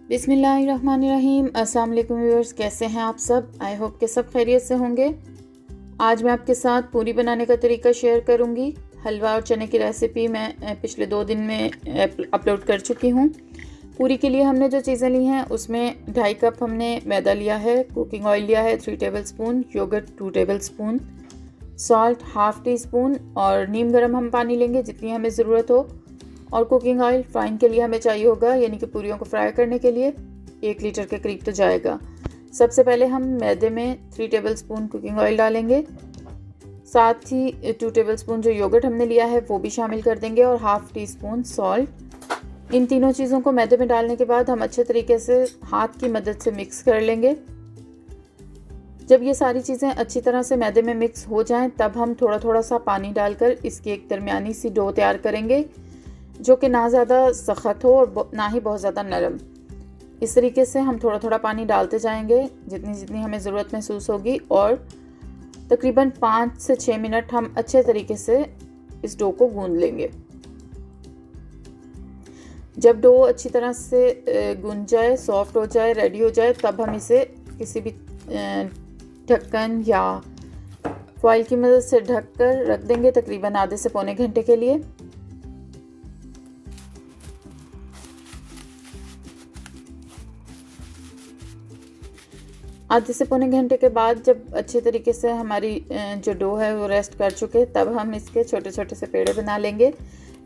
बिस्मिल्लाहिर्रहमानिर्रहीम। अस्सलाम वालेकुम व्यूअर्स, कैसे हैं आप सब? आई होप कि सब खैरियत से होंगे। आज मैं आपके साथ पूरी बनाने का तरीका शेयर करूंगी। हलवा और चने की रेसिपी मैं पिछले 2 दिन में अपलोड कर चुकी हूं। पूरी के लिए हमने जो चीज़ें ली हैं उसमें 2.5 कप हमने मैदा लिया है, कुकिंग ऑयल लिया है 3 tablespoon, yoghurt 2 tablespoon, salt 1/2 teaspoon और नीम गर्म हम पानी लेंगे जितनी हमें ज़रूरत हो। और कुकिंग ऑयल फ्राइंग के लिए हमें चाहिए होगा, यानी कि पूरियों को फ्राई करने के लिए 1 लीटर के करीब तो जाएगा। सबसे पहले हम मैदे में 3 टेबलस्पून कुकिंग ऑयल डालेंगे, साथ ही 2 टेबलस्पून जो योगर्ट हमने लिया है वो भी शामिल कर देंगे और 1/2 टीस्पून सॉल्ट। इन तीनों चीज़ों को मैदे में डालने के बाद हम अच्छे तरीके से हाथ की मदद से मिक्स कर लेंगे। जब ये सारी चीज़ें अच्छी तरह से मैदे में मिक्स हो जाएं तब हम थोड़ा थोड़ा सा पानी डालकर इसकी एक दरमियानी सी डो तैयार करेंगे, जो कि ना ज़्यादा सख्त हो और ना ही बहुत ज़्यादा नरम। इस तरीके से हम थोड़ा थोड़ा पानी डालते जाएंगे जितनी जितनी हमें ज़रूरत महसूस होगी, और तकरीबन 5 से 6 मिनट हम अच्छे तरीके से इस डो को गूंद लेंगे। जब डो अच्छी तरह से गूंद जाए, सॉफ्ट हो जाए, रेडी हो जाए, तब हम इसे किसी भी ढक्कन या फॉइल की मदद से ढक कर रख देंगे तकरीबन आधे से पौने घंटे के लिए। आधे से पौने घंटे के बाद जब अच्छे तरीके से हमारी जो डो है वो रेस्ट कर चुके, तब हम इसके छोटे छोटे से पेड़े बना लेंगे।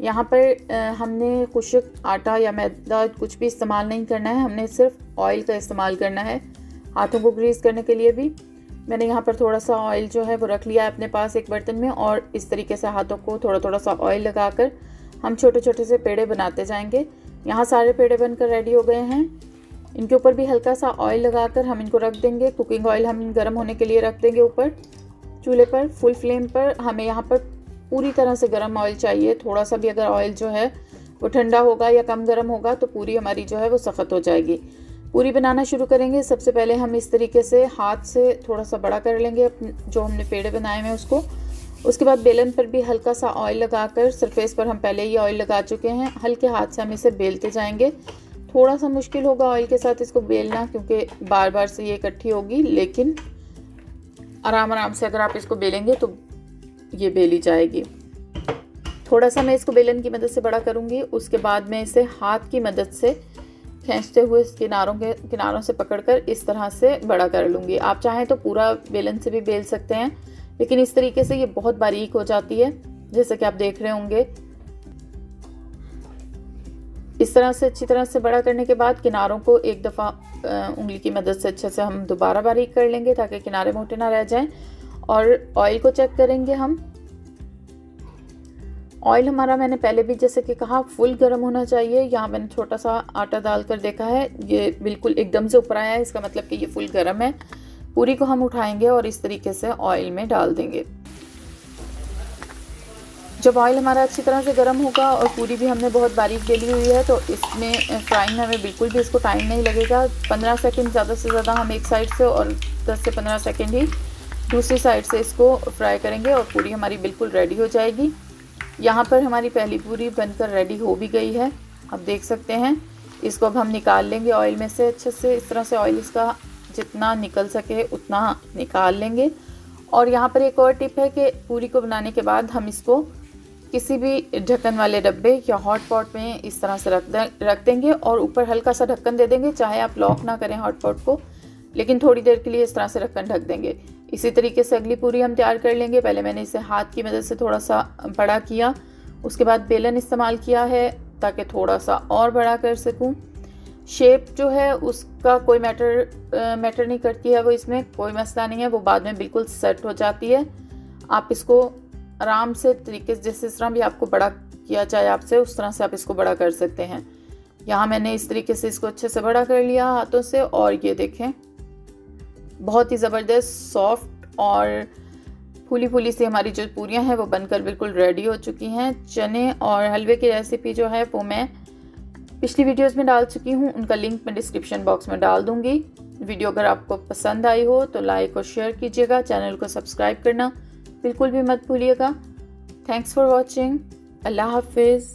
यहाँ पर हमने खुश्क आटा या मैदा कुछ भी इस्तेमाल नहीं करना है, हमने सिर्फ ऑयल का इस्तेमाल करना है हाथों को ग्रीस करने के लिए भी। मैंने यहाँ पर थोड़ा सा ऑयल जो है वो रख लिया है अपने पास एक बर्तन में, और इस तरीके से हाथों को थोड़ा थोड़ा सा ऑयल लगाकर हम छोटे छोटे से पेड़े बनाते जाएंगे। यहाँ सारे पेड़े बनकर रेडी हो गए हैं। इनके ऊपर भी हल्का सा ऑयल लगाकर हम इनको रख देंगे। कुकिंग ऑयल हम गर्म होने के लिए रख देंगे ऊपर चूल्हे पर फुल फ्लेम पर। हमें यहाँ पर पूरी तरह से गर्म ऑयल चाहिए। थोड़ा सा भी अगर ऑयल जो है वो ठंडा होगा या कम गर्म होगा तो पूरी हमारी जो है वो सख्त हो जाएगी। पूरी बनाना शुरू करेंगे। सबसे पहले हम इस तरीके से हाथ से थोड़ा सा बड़ा कर लेंगे जो हमने पेड़े बनाए हैं उसको। उसके बाद बेलन पर भी हल्का सा ऑयल लगाकर, सरफेस पर हम पहले ही ऑयल लगा चुके हैं, हल्के हाथ से हम इसे बेलते जाएंगे। थोड़ा सा मुश्किल होगा ऑयल के साथ इसको बेलना क्योंकि बार बार से ये इकट्ठी होगी, लेकिन आराम आराम से अगर आप इसको बेलेंगे तो ये बेली जाएगी। थोड़ा सा मैं इसको बेलन की मदद से बड़ा करूँगी, उसके बाद मैं इसे हाथ की मदद से खींचते हुए किनारों से पकड़कर इस तरह से बड़ा कर लूँगी। आप चाहें तो पूरा बेलन से भी बेल सकते हैं, लेकिन इस तरीके से ये बहुत बारीक हो जाती है, जैसे कि आप देख रहे होंगे। इस तरह से अच्छी तरह से बड़ा करने के बाद किनारों को एक दफ़ा उंगली की मदद से अच्छे से हम दोबारा बारीक कर लेंगे ताकि किनारे मोटे ना रह जाएं। और ऑयल को चेक करेंगे हम। ऑयल हमारा, मैंने पहले भी जैसे कि कहा, फुल गर्म होना चाहिए। यहाँ मैंने छोटा सा आटा डालकर देखा है, ये बिल्कुल एकदम से ऊपर आया है, इसका मतलब कि ये फुल गर्म है। पूरी को हम उठाएंगे और इस तरीके से ऑयल में डाल देंगे। जब ऑयल हमारा अच्छी तरह से गर्म होगा और पूरी भी हमने बहुत बारीक बेली हुई है तो इसमें फ्राइंग हमें बिल्कुल भी इसको टाइम नहीं लगेगा। 15 सेकंड ज़्यादा से ज़्यादा हम एक साइड से और 10 से 15 सेकंड ही दूसरी साइड से इसको फ्राई करेंगे और पूरी हमारी बिल्कुल रेडी हो जाएगी। यहाँ पर हमारी पहली पूरी बनकर रेडी हो भी गई है, आप देख सकते हैं। इसको अब हम निकाल लेंगे ऑयल में से अच्छे से। इस तरह से ऑयल इसका जितना निकल सके उतना निकाल लेंगे। और यहाँ पर एक और टिप है कि पूरी को बनाने के बाद हम इसको किसी भी ढक्कन वाले डब्बे या हॉट पॉट में इस तरह से रख देंगे और ऊपर हल्का सा ढक्कन दे देंगे। चाहे आप लॉक ना करें हॉट पॉट को, लेकिन थोड़ी देर के लिए इस तरह से ढक्कन ढक देंगे। इसी तरीके से अगली पूरी हम तैयार कर लेंगे। पहले मैंने इसे हाथ की मदद से थोड़ा सा बड़ा किया, उसके बाद बेलन इस्तेमाल किया है ताकि थोड़ा सा और बड़ा कर सकूँ। शेप जो है उसका कोई मैटर नहीं करती है, वो इसमें कोई मसला नहीं है, वो बाद में बिल्कुल सेट हो जाती है। आप इसको आराम से तरीके से, जिस तरह भी आपको बड़ा किया जाए आपसे, उस तरह से आप इसको बड़ा कर सकते हैं। यहाँ मैंने इस तरीके से इसको अच्छे से बड़ा कर लिया हाथों से, और ये देखें बहुत ही ज़बरदस्त सॉफ्ट और फूली फूली सी हमारी जो पूरियाँ हैं वो बनकर बिल्कुल रेडी हो चुकी हैं। चने और हलवे की रेसिपी जो है वो मैं पिछली वीडियोस में डाल चुकी हूँ, उनका लिंक मैं डिस्क्रिप्शन बॉक्स में डाल दूँगी। वीडियो अगर आपको पसंद आई हो तो लाइक और शेयर कीजिएगा। चैनल को सब्सक्राइब करना बिल्कुल भी मत भूलिएगा। Thanks for watching. अल्लाह हाफिज़।